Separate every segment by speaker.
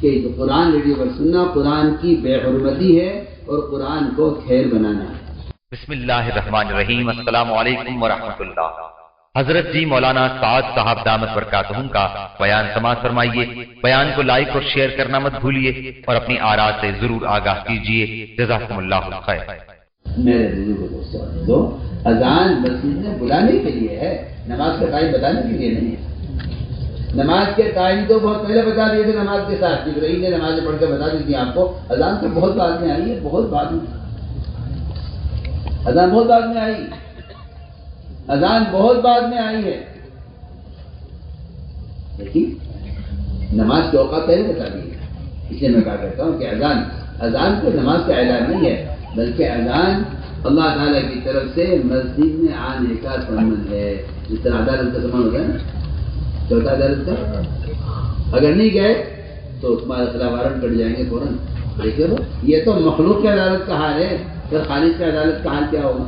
Speaker 1: کہ قرآن ریڈیو پر سننا قرآن کی بے حرمتی ہے اور قرآن کو خیر بنانا ہے۔
Speaker 2: بسم اللہ الرحمن الرحیم۔ السلام علیکم ورحمۃ اللہ۔ حضرت جی مولانا سعد صاحب دامت برکاتہم کا بیان سماعت فرمائیے۔ بیان کو لائک اور شیئر کرنا مت بھولیے اور اپنی آراء سے ضرور آگاہ کیجیے۔ جزاکم اللہ خیر۔
Speaker 1: میرے بزرگوں دوستوں، اذان مسجد میں بلانے کے لیے ہے، نماز کا ٹائم بتانے کے لیے نہیں ہے۔ نماز کے ٹائم تو بہت پہلے بتا دیے تھے، نماز کے ساتھ جبرائیل نے نمازیں پڑھ کے بتا دی تھی آپ کو۔ اذان تو بہت بعد میں آئی ہے، بہت بعد میں، اذان بہت بعد میں آئی، اذان بہت بعد میں آئی ہے، لیکن نماز کے اوقات پہلے بتا دیے۔ اس لیے میں کہا کرتا ہوں کہ اذان کو نماز کا اعلان نہیں ہے، بلکہ اذان اللہ تعالیٰ کی طرف سے مسجد میں آنے کا سمن ہے۔ جس طرح عدالت کا سمن ہوتا ہے نا، چوتھا عدالت کا، اگر نہیں گئے تو تمہارے خلاف وارنٹ کٹ جائیں گے فوراً۔ دیکھو یہ تو مخلوق کی عدالت کا حال ہے، پھر خالق کی عدالت کا حال کیا ہوگا؟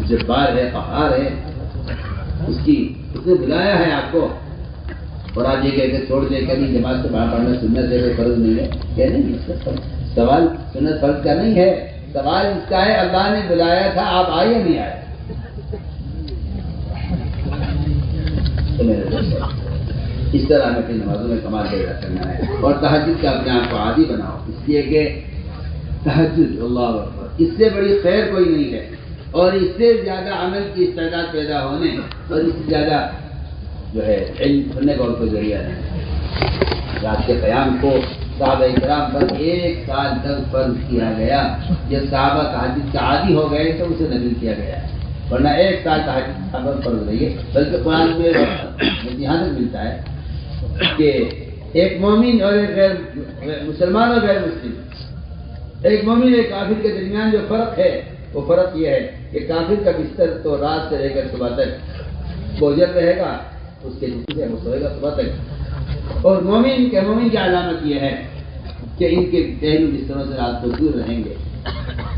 Speaker 1: جبار ہے، قہار ہے، اس نے بلایا ہے آپ کو، اور آپ یہ کہہ کے چھوڑ دے کر نہیں جماعت سے باہر پڑھنا سنت ہے، کوئی فرض نہیں ہے، کیا نہیں؟ سوال سنت فرض کا نہیں ہے، سوال اس کا ہے اللہ نے بلایا تھا، آپ آئے یا نہیں آئے؟ اس طرح ہمیں اپنی نمازوں میں کمال پیدا کرنا ہے، اور تہجد کا اپنے آپ کو عادی بناؤ، اس لیے کہ تہجد اللہ اکبر، اس سے بڑی خیر کوئی نہیں ہے، اور اس سے زیادہ عمل کی استعداد پیدا ہونے، اور اس سے زیادہ جو ہے علم پڑھنے کا اور کوئی ذریعہ نہیں۔ رات کے قیام کو صحابہ اکرام پر 1 سال تک فرض کیا گیا، جب صحابہ تہجد کا عادی ہو گئے تو اسے نفل کیا گیا، ورنہ 1 سال تہجد فرض رہی ہے۔ بلکہ قرآن میں یہاں تک ملتا ہے کہ ایک مومن اور ایک غیر مسلمان اور غیر مسلم، ایک مومن اور ایک کافر کے درمیان جو فرق ہے وہ فرق یہ ہے کہ کافر کا بستر تو رات سے لے کر صبح تک بوجھل رہے گا، اس کے جسم سے وہ سوئے گا صبح تک، اور مومن کی علامت یہ ہے کہ ان کے پہلو بستروں سے رات کو دور رہیں گے،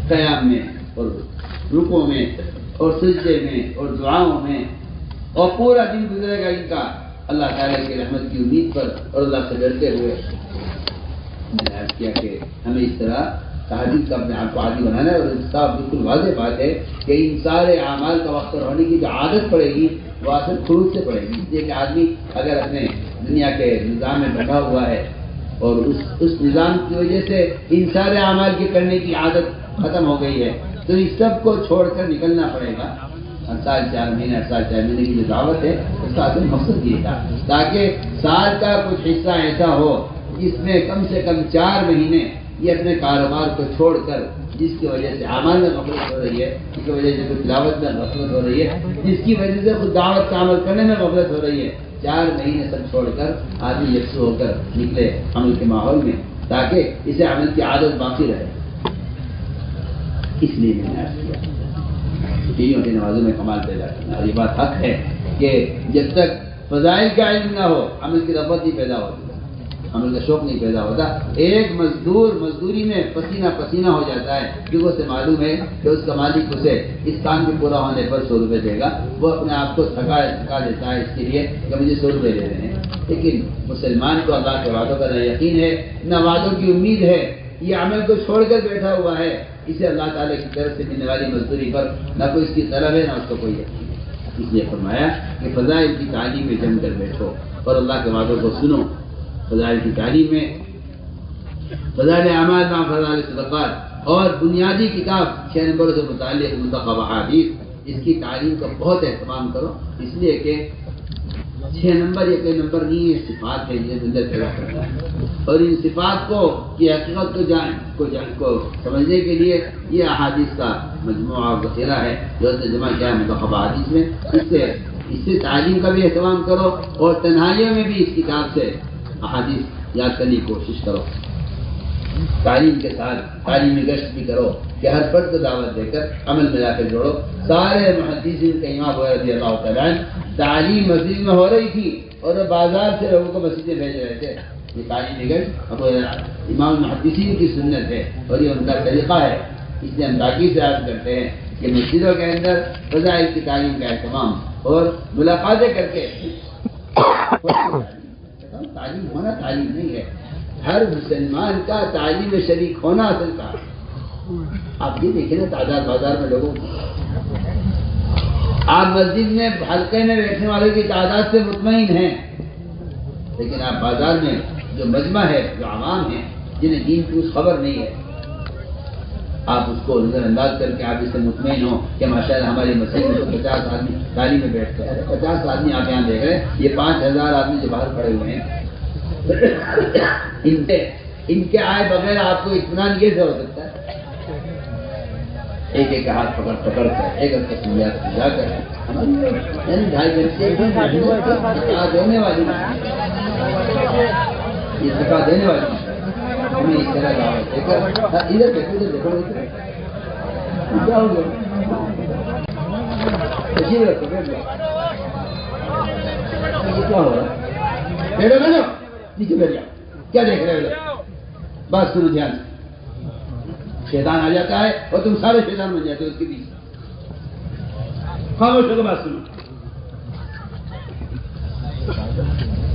Speaker 1: قیام میں اور رکوع میں اور سجدے میں اور دعاؤں میں، اور پورا دن گزرے گا ان کا اللہ تعالیٰ کی رحمت کی امید پر اور اللہ سے ڈرتے ہوئے۔ میں نے عرض کیا کہ ہمیں اس طرح تہجد کا اپنے آپ کو عادی بنانا ہے، اور اس کا بالکل واضح بات ہے کہ ان سارے اعمال کا وقت ہونے کی جو عادت پڑے گی وہ اصل خروج سے پڑے گی، اس لیے کہ آدمی اگر اپنے دنیا کے نظام میں بیٹھا ہوا ہے اور اس نظام کی وجہ سے ان سارے اعمال کے کرنے کی عادت ختم ہو گئی ہے، تو اس سب کو چھوڑ کر نکلنا پڑے گا۔ ہر سال 4 مہینے کی جو دعوت ہے اس کا اصل مقصد یہ تھا، تاکہ سال کا کچھ حصہ ایسا ہو جس میں کم سے کم 4 مہینے یہ اپنے کاروبار کو چھوڑ کر، جس کی وجہ سے اعمال میں غفلت ہو رہی ہے، جس کی وجہ سے کچھ تلاوت میں غفلت ہو رہی ہے، جس کی وجہ سے خود دعوت کا عمل کرنے میں غفلت ہو رہی ہے، 4 مہینے سب چھوڑ کر آدمی یکسو ہو کر نکلے عمل کے ماحول میں، تاکہ اسے عمل کی عادت باقی رہے۔ اس لیے میں نے عرض کیا بیویوں کی نمازوں میں کمال پیدا کرنا، اور یہ بات حق ہے کہ جب تک فضائل کا علم نہ ہو عمل کی رغبت نہیں پیدا ہوتی، عمل کا شوق نہیں پیدا ہوتا۔ ایک مزدور مزدوری میں پسینہ پسینہ ہو جاتا ہے کیونکہ اسے معلوم ہے کہ اس کا مالک اسے اس کام کے پورا ہونے پر 100 روپے دے گا، وہ اپنے آپ کو تھکا دیتا ہے اس کے لیے کہ مجھے 100 روپے دے رہے ہیں۔ لیکن مسلمان کو اللہ کے وعدوں کا نہ یقین ہے نہ وعدوں کی امید ہے، یہ عمل کو چھوڑ کر بیٹھا ہوا ہے، اسے اللہ تعالیٰ کی طرف سے ملنے والی مزدوری پر نہ کوئی اس کی طلب ہے نہ اس کو کوئی یقین ہے۔ اس لیے فرمایا کہ فضائل کی تعلیم میں جم کر بیٹھو اور اللہ کے وعدوں کو سنو۔ فضائل کی تعلیم میں فضائل اعمال مع فضائل صدقات اور بنیادی کتاب 6 نمبر سے متعلق منتخب احادیث، اس کی تعلیم کا بہت اہتمام کرو، اس لیے کہ 6 نمبر یہ کوئی نمبر نہیں ہے، صفات ہے جنہیں اندر پیدا کرتا ہے، اور ان صفات کی حقیقت کو سمجھنے کے لیے یہ احادیث کا مجموعہ اور ذخیرہ ہے جو اس نے جمع کیا ہے منتخب احادیث میں۔ اس سے تعلیم کا بھی اہتمام کرو، اور تنہائیوں میں بھی اس کتاب سے احادیث یاد کرنے کی کوشش کرو۔ تعلیم کے ساتھ تعلیمی گشت بھی کرو کہ ہر فرد کو دعوت دے کر عمل میں لا کر جوڑو۔ سارے محدثین کا امام ابو رضی اللہ تعالیٰ عنہ تعلیم مسجد میں ہو رہی تھی اور وہ بازار سے لوگوں کو مسجد میں بھیج رہے تھے۔ یہ تعلیمی گشت امام محدثین کی سنت ہے اور یہ ان کا طریقہ ہے، اس لیے ہم تاکید سے عرض کرتے ہیں کہ مسجدوں کے اندر فضائل کی تعلیم کا اہتمام اور ملاقاتیں کر کے ہوں تعلیم ہونا تعلیم نہیں ہے، ہر مسلمان کا تعلیم میں شریک ہونا اصل کا۔ آپ یہ دیکھیں نا تعداد بازار میں لوگوں کی، آپ مسجد میں حلقے میں بیٹھنے والوں کی تعداد سے مطمئن ہیں، لیکن آپ بازار میں جو مجمع ہے، جو عوام ہیں جنہیں دین کی اس خبر نہیں ہے، آپ اس کو نظر انداز کر کے آپ اس سے مطمئن ہو کہ ماشاءاللہ ہماری مسجد میں تو 50 آدمی تعلیم میں بیٹھتے ہیں۔ 50 آدمی آپ یہاں دیکھ رہے ہیں، یہ 5000 آدمی جو باہر کھڑے ہوئے ہیں، ان کے آئے بغیر آپ کو اطمینان یہ سے ہو سکتا ہے؟ ایک ایک ہاتھ پکڑ کر ایک ایک تسلیات سجا کر یعنی 2.5 گھنٹے دینے والی یہ سکھا دینے والی ہمیں اس طرح دعوت دے کر ادھر دیکھو ادھر دیکھو کیا ہو گیا تشریف رکھو کیا ہو رہا ہے؟ بیٹھو بیٹھو نیچے بیٹھ جاؤ، کیا دیکھ رہے ہو؟ بس سنو دھیان سے، شیطان آ جاتا ہے اور تم سارے شیطان بن جاتے ہو اس کے بیچ۔ خاموش ہو کے بات سنو۔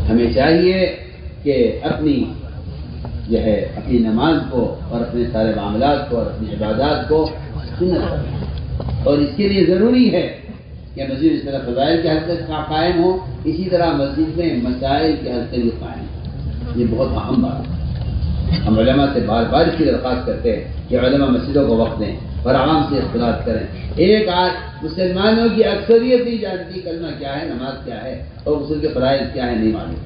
Speaker 1: ہمیں چاہیے کہ اپنی جو ہے اپنی نماز کو اور اپنے سارے معاملات کو اور اپنی عبادات کو سنت کریں، اور اس کے لیے ضروری ہے کہ مسجد اس طرح فضائل کے حلقے قائم ہو، اسی طرح مسجد میں مسائل کے حلقے بھی قائم ہوں۔ یہ بہت اہم بات ہے۔ ہم علماء سے بار بار اس کی درخواست کرتے ہیں کہ علماء مسجدوں کو وقت دیں اور عوام سے اختلاط کریں۔ ایک آج مسلمانوں کی اکثریت نہیں جانتی کلمہ کیا ہے، نماز کیا ہے اور غسل کے فرائض کیا ہے، نہیں معلوم۔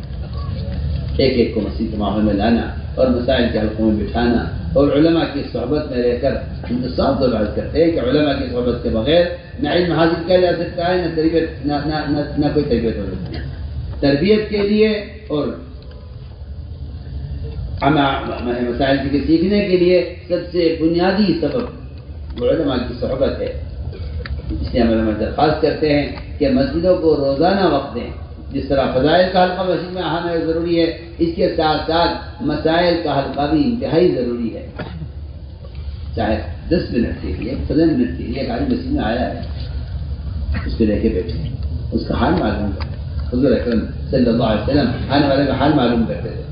Speaker 1: ایک ایک کو مسجد کے ماحول میں لانا اور مسائل کے حلقوں میں بٹھانا اور علماء کی صحبت میں رہ کر ہم تو صاف بات کرتے ہیں کہ علماء کی صحبت کے بغیر نہ علم حاصل کیا جا سکتا ہے، نہ تربیت، نہ کوئی تربیت ہو سکتی ہے۔ تربیت کے لیے اور مسائل کے سیکھنے کے لیے سب سے بنیادی سبب وہ علماء کی صحبت ہے۔ اس لیے ہم علماء درخواست کرتے ہیں کہ مسجدوں کو روزانہ وقت دیں، جس طرح فضائل کا حلقہ مسجد میں اہم ہے، ضروری ہے، اس کے ساتھ ساتھ مسائل کا حلقہ بھی انتہائی ضروری ہے۔ چاہے 10 منٹ کے لیے 15 منٹ کے لیے ایک آدمی مسجد میں آیا ہے، اس کو لے کے بیٹھے، اس کا حال معلوم کریں۔ حضور اکرم صلی اللہ علیہ وسلم آنے والے کا حال معلوم کرتے تھے۔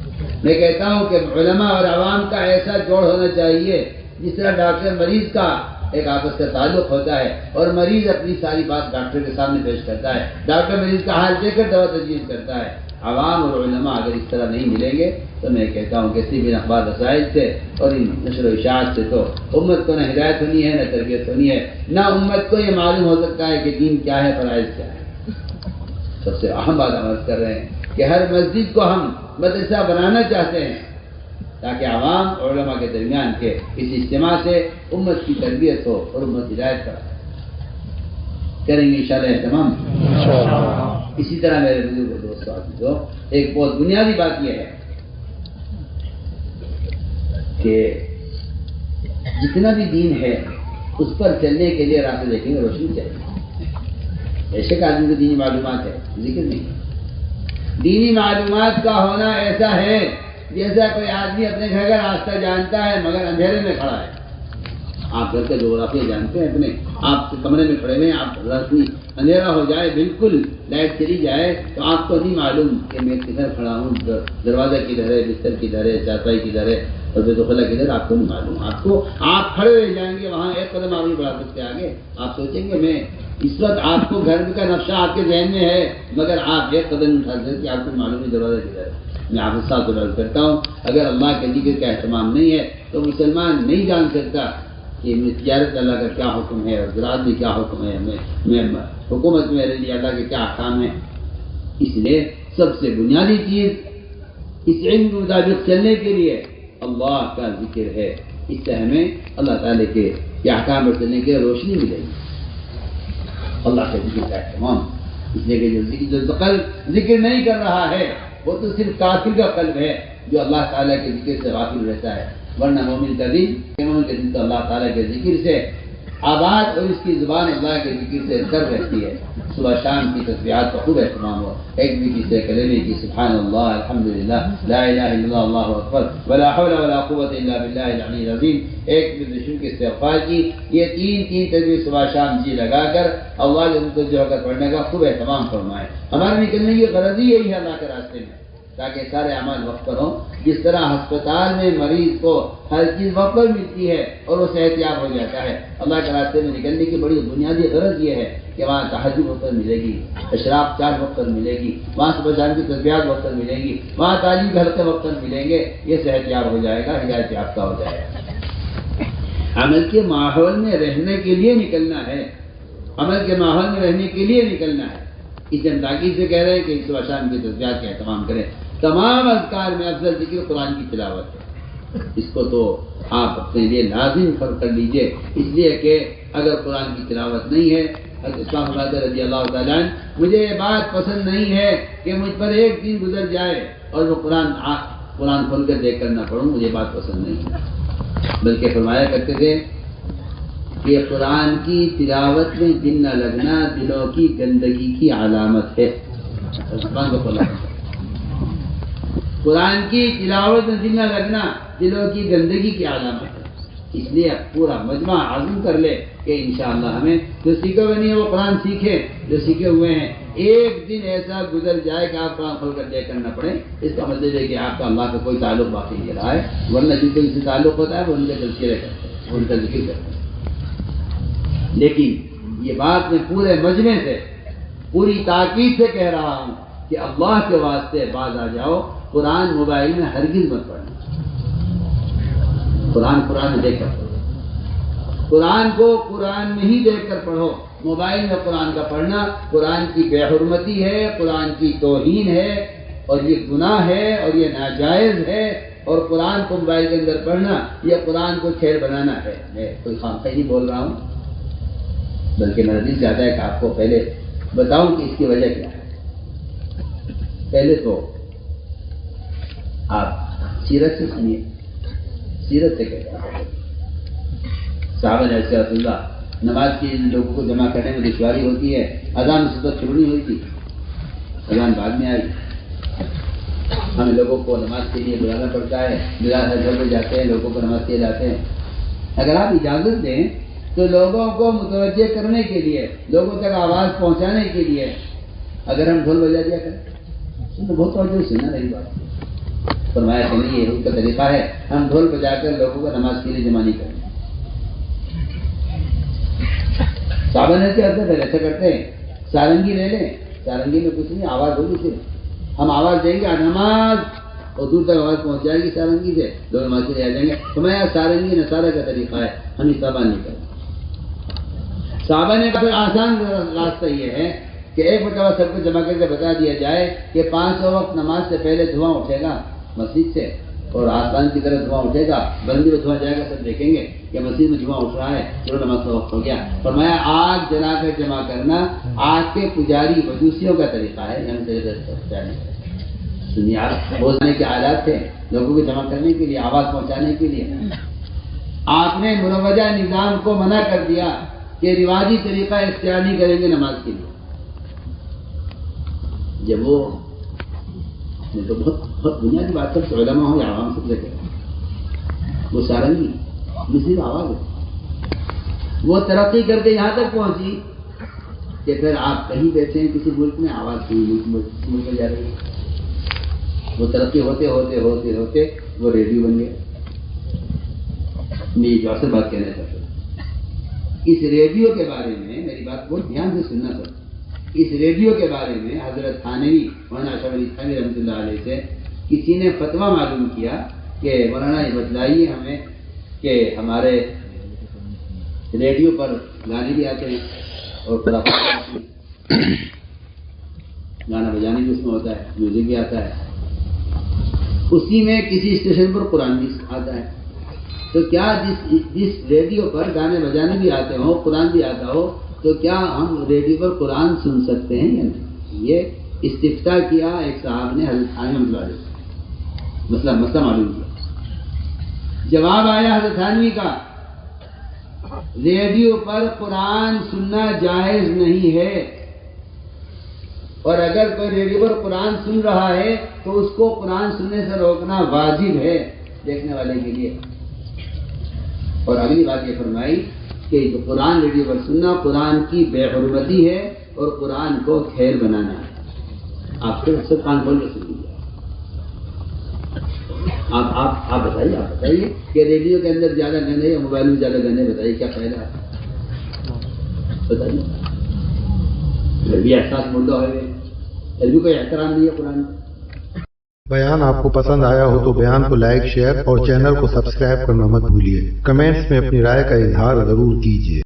Speaker 1: میں کہتا ہوں کہ علماء اور عوام کا ایسا جوڑ ہونا چاہیے جس طرح ڈاکٹر مریض کا ایک آپس کا تعلق ہوتا ہے اور مریض اپنی ساری بات ڈاکٹر کے سامنے پیش کرتا ہے، ڈاکٹر مریض کا حال دے کر دوا تجویز کرتا ہے۔ عوام اور علماء اگر اس طرح نہیں ملیں گے تو میں کہتا ہوں کہ صرف ان اخبار رسائل سے اور ان نشر و اشاعت سے تو امت کو نہ ہدایت ہونی ہے، نہ تربیت ہونی ہے، نہ امت کو یہ معلوم ہو سکتا ہے کہ دین کیا ہے، فرائض کیا ہے۔ سب سے اہم بات ہم عرض کر رہے ہیں کہ ہر مسجد کو ہم مدرسہ بنانا چاہتے ہیں تاکہ عوام اور علماء کے درمیان کے اس اجتماع سے امت کی تربیت ہو اور امت ہدایت کریں گے انشاءاللہ اہتمام۔ اسی طرح میرے بزرگ دوستوں عزیزوں، ایک بہت بنیادی بات یہ ہے کہ جتنا بھی دین ہے اس پر چلنے کے لیے راستے دیکھیں گے، روشنی چاہیے۔ ایسے کا آدمی کو دینی معلومات ہے، ذکر نہیں۔ دینی معلومات کا ہونا ایسا ہے جیسا کوئی آدمی اپنے گھر کا راستہ جانتا ہے مگر اندھیرے میں کھڑا ہے۔ آپ گھر کے جغرافیہ جانتے ہیں اپنے، آپ کمرے میں کھڑے ہوئے، آپ روشنی اندھیرا ہو جائے، بالکل لائٹ چلی جائے تو آپ کو نہیں معلوم کہ میں کدھر کھڑا ہوں، دروازہ کدھر ہے، بستر کدھر ہے، چارپائی کدھر ہے اور بیت الخلا کدھر، آپ کو نہیں معلوم۔ آپ کھڑے رہ جائیں گے وہاں، ایک قدم آگے بڑھا سکتے آگے، آپ سوچیں گے میں اس وقت آپ کو گھر کا نقشہ آپ کے ذہن میں ہے مگر آپ ایک قدم اٹھا سکتے، آپ کو معلوم ہے دروازہ کدھر ہے۔ میں آپ کے ساتھ عرض کرتا ہوں اگر اللہ کے ذکر کا اہتمام نہیں ہے تو مسلمان نہیں جان سکتا کہ تجارت اللہ کا کیا حکم ہے اور زراعت میں کیا حکم ہے، میں حکومت میں میرے لیے اللہ کے کیا احکام ہیں۔ اس لیے سب سے بنیادی چیز اس علم کے مطابق چلنے کے لیے اللہ کا ذکر ہے، اس سے ہمیں اللہ تعالیٰ کے احکام پر چلنے کے روشنی ملے گی۔ اللہ کے ذکر کا اہتمام، اس لیے کہ جو قلب ذکر نہیں کر رہا ہے وہ تو صرف کافر کا قلب ہے جو اللہ تعالیٰ کے ذکر سے غافل رہتا ہے، ورنہ مومن کا دل تو اللہ تعالیٰ کے ذکر سے آباد اور اس کی زبان اللہ کے ذکر سے کر رہتی ہے۔ صبح شام کی تسبیحات کا خوب اہتمام ہو، ایک بھی کسی کلمے کی سبحان اللہ، الحمدللہ، لا الہ الا اللہ، اللہ اکبر، ولا حول ولا قوت الا باللہ العلی العظیم، ایک بھی دشمن کے استغفار کی، یہ تین تسبیح صبح شام جی لگا کر اللہ کے متوجہ ہو کر پڑھنے کا خوب اہتمام فرمائے۔ ہمارے نکلنے کی غرض ہی یہی ہے اللہ کے راستے میں تاکہ سارے اعمال وقت پر ہوں. جس طرح ہسپتال میں مریض کو ہر چیز وقت پر ملتی ہے اور وہ صحت یاب ہو جاتا ہے، اللہ کے راستے میں نکلنے کی بڑی بنیادی غرض یہ ہے کہ وہاں تہجد وقت پر ملے گی، اشراق چار وقت پر ملے گی، وہاں صبح شام کی تسبیحات وقت پر ملیں گی، وہاں تعلیم کے حلقے وقت پر ملیں گے. یہ صحت یاب ہو جائے گا، ہدایت یافتہ ہو جائے گا. عمل کے ماحول میں رہنے کے لیے نکلنا ہے، عمل کے ماحول میں رہنے کے لیے نکلنا ہے. اس ہم تاکید سے کہہ رہے ہیں کہ صبح شام کی تسبیحات کا اہتمام کریں. تمام اذکار میں افضل ذکر قرآن کی تلاوت ہے. اس کو تو آپ اپنے لیے لازم کر لیجئے، اس لیے کہ اگر قرآن کی تلاوت نہیں ہے، اسلام رضی اللہ تعالیٰ عنہ، مجھے یہ بات پسند نہیں ہے کہ مجھ پر ایک دن گزر جائے اور وہ قرآن کھول کر دیکھ کر نہ پڑھوں، مجھے بات پسند نہیں ہے. بلکہ فرمایا کرتے تھے کہ قرآن کی تلاوت میں دل نہ لگنا دلوں کی گندگی کی علامت ہے. قرآن کی تلاوت میں دل نہ لگنا دلوں کی گندگی کی علامت ہے. اس لیے پورا مجمع عزم کر لے کہ انشاءاللہ ہمیں جو سیکھے ہوئے نہیں ہے وہ قرآن سیکھے، جو سیکھے ہوئے ہیں ایک دن ایسا گزر جائے کہ آپ قرآن کھول کر دیکھ کر نہ پڑھیں. اس کا مطلب ہے کہ آپ کا اللہ کا کوئی تعلق باقی نہیں رہا ہے، ورنہ جن کو ان سے تعلق ہوتا ہے وہ ان کے تذکرے کرتے ہیں، ان کا ذکر کرتے ہیں. لیکن یہ بات میں پورے مجمع سے پوری تاکید سے کہہ رہا ہوں کہ اللہ کے واسطے باز آ جاؤ، قرآن موبائل میں ہرگز مت پڑھنا. قرآن میں دیکھ کر پڑھو، قرآن کو قرآن میں ہی دیکھ کر پڑھو. موبائل میں قرآن کا پڑھنا قرآن کی بے حرمتی ہے، قرآن کی توہین ہے، اور یہ گناہ ہے اور یہ ناجائز ہے. اور قرآن کو موبائل کے اندر پڑھنا یہ قرآن کو کھیل بنانا ہے. میں کوئی خامخواہ نہیں بول رہا ہوں، بلکہ میرا دل چاہتا ہے کہ آپ کو پہلے بتاؤں کہ اس کی وجہ کیا ہے. پہلے تو آپ سیرت سے سنیے، سیرت سے کہتے ہیں صحابہ علیہ اللہ نماز کے لوگوں کو جمع کرنے میں دشواری ہوتی ہے. اذان اس وقت شروع نہیں ہوئی تھی، اذان بعد میں آئی. ہمیں لوگوں کو نماز کے لیے بلانا پڑتا ہے، بلال ہر گھر میں جاتے ہیں، لوگوں کو نماز کے جاتے ہیں. اگر آپ اجازت دیں تو لوگوں کو متوجہ کرنے کے لیے، لوگوں تک آواز پہنچانے کے لیے اگر ہم ڈھول بجا دیا کریں تو بہت توجہ سے نا میری بات. فرمایا کہ نہیں، یہ ان کا طریقہ ہے، ہم ڈھول بجا کر لوگوں کو نماز کے لیے جمع نہیں کریں. صحابہ نے ایسا کرتے ہیں، سارنگی لے لیں، سارنگی میں کچھ نہیں، آواز ہوگی صرف، ہم آواز دیں گے نماز اور دور تک آواز پہنچ جائے گی سارنگی سے، لوگ نماز کے لیے آ جائیں گے. فرمایا سارنگی نصارہ کا طریقہ ہے، ہم استعمال نہیں کریں. صحابہ نے کہا آسان راستہ یہ ہے کہ ایک مرتبہ سب کو جمع کر کے بتا دیا جائے کہ 5 وقت نماز سے پہلے دھواں اٹھے گا مسجد سے، اور آسمان کی طرف دھواں اٹھے گا، بلندی میں دھواں جائے گا، سب دیکھیں گے کہ مسجد میں دھواں اٹھ رہا ہے، چلو نماز کا وقت ہو گیا. فرمایا آگ جلا کر جمع کرنا آگ کے پجاری مجوسیوں کا طریقہ ہے. سنیے، بولنے کے آلات تھے لوگوں کو جمع کرنے کے لیے، آواز پہنچانے کے لیے. آپ نے مروجہ نظام کو منع کر دیا کہ رواجی طریقہ اختیار نہیں کریں گے نماز کے لیے. جب وہ تو بہت بنیادی بات سب علماء ہو یا عوام سب سے کہتے ہیں، وہ سارنگی صرف آواز ہے. وہ ترقی کر کے یہاں تک پہنچی کہ پھر آپ کہیں بیٹھے ہیں کسی ملک میں، آواز کسی ملک میں جا رہی ہے. وہ ترقی ہوتے ہوتے ہوتے ہوتے وہ ریڈیو بن گیا. میں جو اصل بات کہنا چاہتا ہوں، اس ریڈیو کے بارے میں میری بات بہت دھیان سے سننا سر. اس ریڈیو کے بارے میں حضرت تھانوی مولانا اشرف علی تھانوی رحمۃ اللہ علیہ سے کسی نے فتویٰ معلوم کیا کہ مولانا یہ بتلائیے ہمیں کہ ہمارے ریڈیو پر گانے بھی آتے ہیں اور گانا بجانے بھی اس میں ہوتا ہے، میوزک بھی آتا ہے، اسی میں کسی اسٹیشن پر قرآن بھی آتا ہے. تو کیا جس ریڈیو پر گانے بجانے بھی آتے ہوں، قرآن بھی آتا ہو، تو کیا ہم ریڈیو پر قرآن سن سکتے ہیں یا نہیں؟ یہ استفتاء کیا ایک صاحب نے حضرت تھانوی رحمۃ اللہ علیہ سے، مسئلہ معلوم کیا. جواب آیا حضرت تھانوی کا، ریڈیو پر قرآن سننا جائز نہیں ہے، اور اگر کوئی ریڈیو پر قرآن سن رہا ہے تو اس کو قرآن سننے سے روکنا واجب ہے دیکھنے والے کے لیے. اور اگلی بات یہ فرمائی کہ قرآن ریڈیو پر سننا قرآن کی بے حرمتی ہے اور قرآن کو کھیل بنانا ہے. آپ کو سب کان کھول کے سن لیجیے. آپ بتائیے کہ ریڈیو کے اندر زیادہ گانے یا موبائل میں زیادہ گانے، بتائیے کیا فائدہ ہے؟ بتائیے، پھر بھی احساس مردہ ہوئے، پھر بھی کوئی احترام نہیں ہے قرآن کا۔
Speaker 3: بیان آپ کو پسند آیا ہو تو بیان کو لائک، شیئر اور چینل کو سبسکرائب کرنا مت بھولیے۔ کمنٹس میں اپنی رائے کا اظہار ضرور کیجیے۔